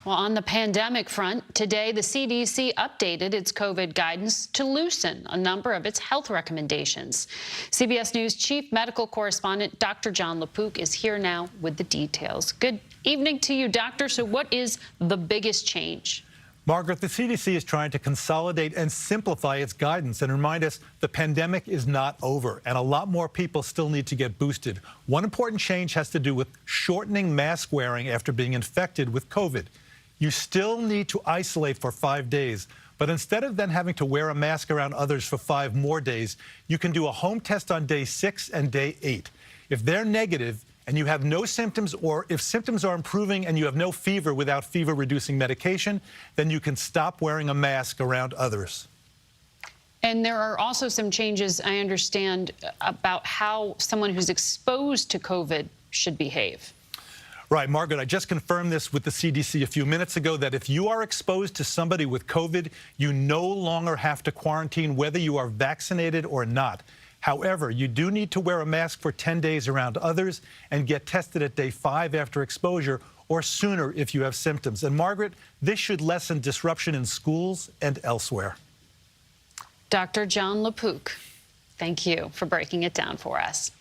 Well, on the pandemic front, today the CDC updated its COVID guidance to loosen a number of its health recommendations. CBS News chief medical correspondent Dr. Jon LaPook is here now with the details. Good evening to you, doctor. So what is the biggest change? Margaret, the CDC is trying to consolidate and simplify its guidance and remind us the pandemic is not over and a lot more people still need to get boosted. One important change has to do with shortening mask wearing after being infected with COVID. You still need to isolate for 5 days, but instead of then having to wear a mask around others for 5 more days, you can do a home test on day 6 and day 8. If they're negative and you have no symptoms, or if symptoms are improving and you have no fever without fever-reducing medication, then you can stop wearing a mask around others. And there are also some changes, I understand, about how someone who's exposed to COVID should behave. Right, Margaret, I just confirmed this with the CDC a few minutes ago, that if you are exposed to somebody with COVID, you no longer have to quarantine whether you are vaccinated or not. However, you do need to wear a mask for 10 days around others and get tested at day 5 after exposure or sooner if you have symptoms. And Margaret, this should lessen disruption in schools and elsewhere. Dr. Jon LaPook, thank you for breaking it down for us.